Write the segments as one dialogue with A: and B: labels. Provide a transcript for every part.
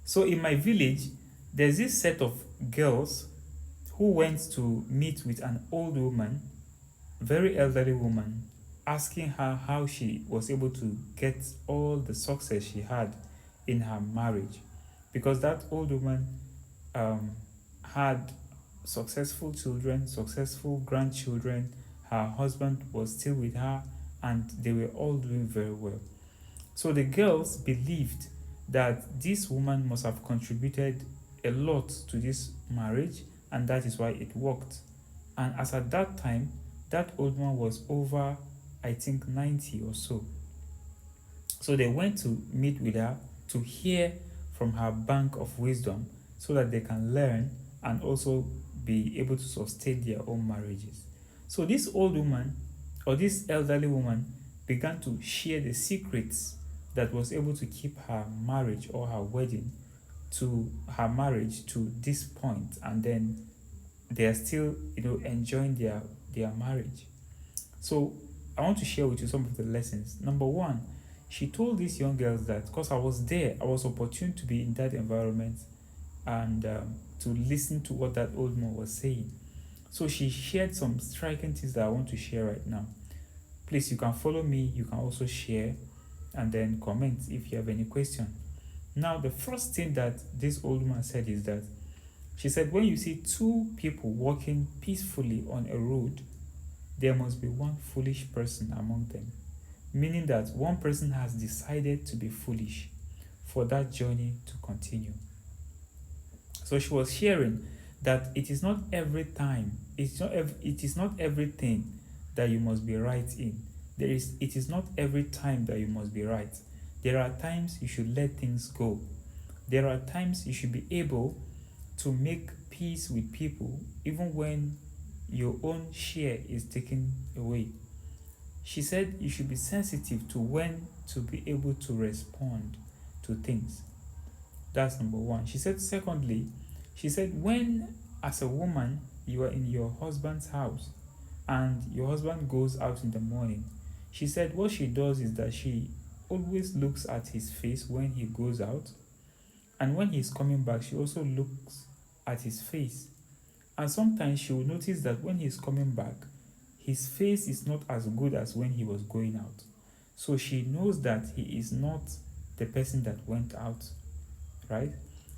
A: So in my village, there's this set of girls who went to meet with an old woman, very elderly woman, asking her how she was able to get all the success she had in her marriage. Because that old woman um, had successful children, successful grandchildren, her husband was still with her, and they were all doing very well. So the girls believed that this woman must have contributed a lot to this marriage, and that is why it worked. And as at that time, that old man was over, I think, 90 or so. So they went to meet with her to hear from her bank of wisdom so that they can learn and also be able to sustain their own marriages. So this old woman or this elderly woman began to share the secrets that was able to keep her marriage or her wedding to her marriage to this point, and then they are still enjoying their marriage. So I want to share with you some of the lessons. Number one, she told these young girls that, because I was there, I was opportune to be in that environment and to listen to what that old man was saying. So she shared some striking things that I want to share right now. Please, you can follow me, you can also share and then comment if you have any question. Now, the first thing that this old man said is that she said, when you see two people walking peacefully on a road, there must be one foolish person among them, meaning that one person has decided to be foolish for that journey to continue. So she was sharing that it is not every time, it is not everything that you must be right in. It is not every time that you must be right. There are times you should let things go. There are times you should be able to make peace with people even when your own share is taken away. She said you should be sensitive to when to be able to respond to things. That's number one. She said, secondly, she said, when as a woman you are in your husband's house and your husband goes out in the morning, she said what she does is that she always looks at his face when he goes out, and when he's coming back, she also looks at his face. And sometimes she will notice that when he's coming back, his face is not as good as when he was going out. So she knows that he is not the person that went out, right?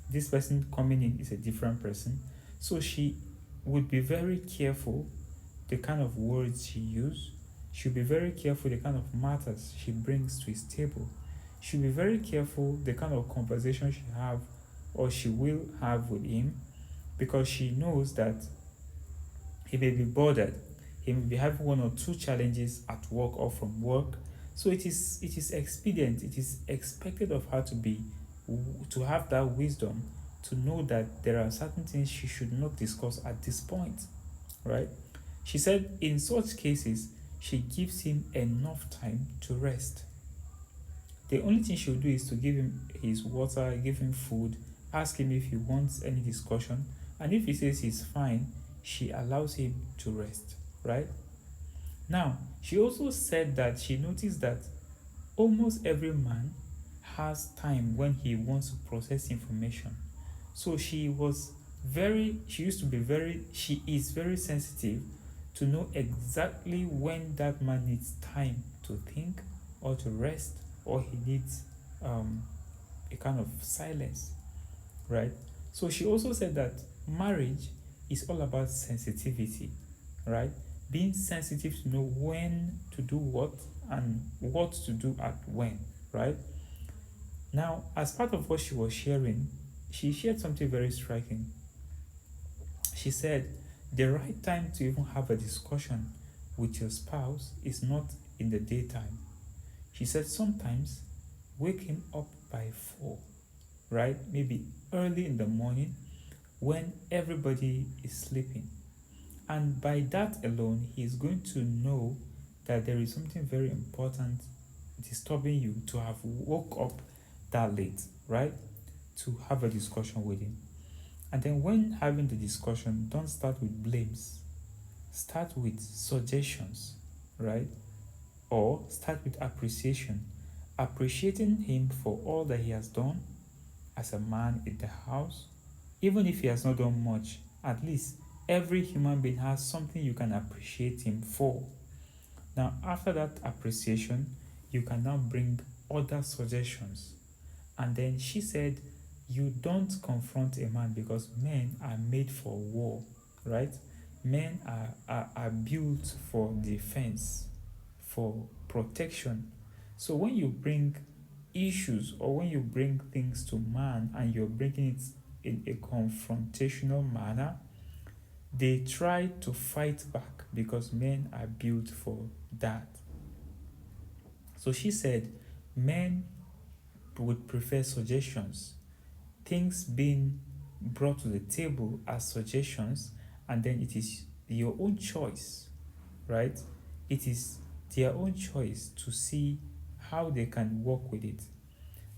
A: This person coming in is a different person. So she would be very careful the kind of words she uses. She'll be very careful the kind of matters she brings to his table. She'll be very careful the kind of conversation she have or she will have with him, because she knows that he may be bothered. He may be having one or two challenges at work or from work. So it is expedient, it is expected of her to have that wisdom to know that there are certain things she should not discuss at this point, right? She said in such cases, she gives him enough time to rest. The only thing she'll do is to give him his water, give him food, ask him if he wants any discussion, and if he says he's fine, she allows him to rest, right? Now, she also said that she noticed that almost every man has time when he wants to process information. So she is very sensitive to know exactly when that man needs time to think or to rest, or he needs a kind of silence, right? So she also said that marriage is all about sensitivity, right? Being sensitive to know when to do what and what to do at when, right? Now, as part of what she was sharing, she shared something very striking. She said the right time to even have a discussion with your spouse is not in the daytime. She said sometimes wake him up by 4, right? Maybe early in the morning when everybody is sleeping. And by that alone, he is going to know that there is something very important disturbing you to have woke up that late, right? To have a discussion with him. And then when having the discussion, don't start with blames. Start with suggestions, right? Or start with appreciation. Appreciating him for all that he has done as a man in the house, even if he has not done much, at least every human being has something you can appreciate him for. Now, after that appreciation, you can now bring other suggestions. And then she said, you don't confront a man because men are made for war, right? Men are built for defense, for protection. So when you bring issues or when you bring things to man and you're bringing it in a confrontational manner, they try to fight back because men are built for that. So she said men would prefer suggestions, things being brought to the table as suggestions, and then it is your own choice, right? It is their own choice to see how they can work with it.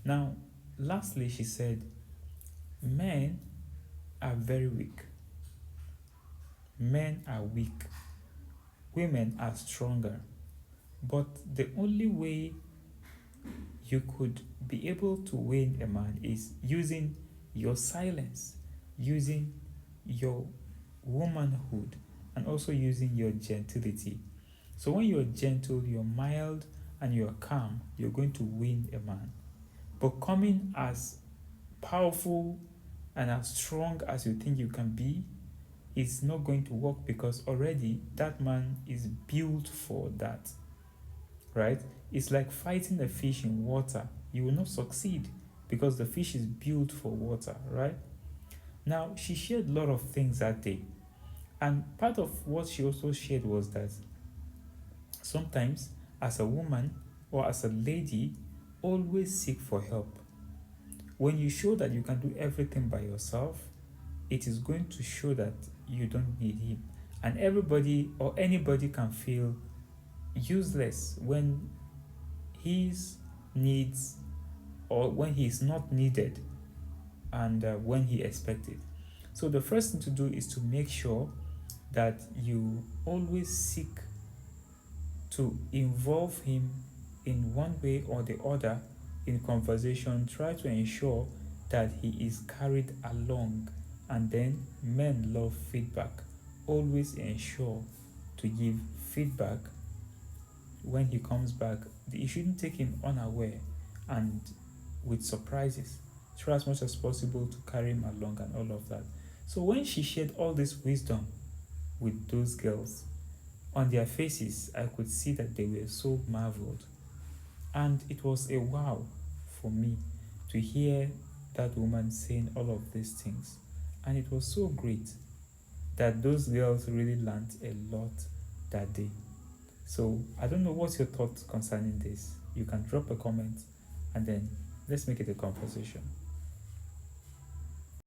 A: Now, lastly, she said, men are very weak. Men are weak. Women are stronger. But the only way you could be able to win a man is using your silence, using your womanhood, and also using your gentility. So when you're gentle, you're mild, and you're calm, you're going to win a man. But coming as powerful and as strong as you think you can be is not going to work because already that man is built for that, right? It's like fighting a fish in water. You will not succeed because the fish is built for water, right? Now, she shared a lot of things that day. And part of what she also shared was that sometimes, as a woman or as a lady, always seek for help. When you show that you can do everything by yourself, it is going to show that you don't need him. And everybody or anybody can feel useless when his needs or when he is not needed and when he expected. So the first thing to do is to make sure that you always seek to involve him in one way or the other in conversation. Try to ensure that he is carried along. And then men love feedback. Always ensure to give feedback when he comes back. You shouldn't take him unaware and with surprises. Try as much as possible to carry him along and all of that. So when she shared all this wisdom with those girls, on their faces, I could see that they were so marveled. And it was a wow for me to hear that woman saying all of these things. And it was so great that those girls really learned a lot that day. So I don't know what's your thoughts concerning this. You can drop a comment and then let's make it a conversation.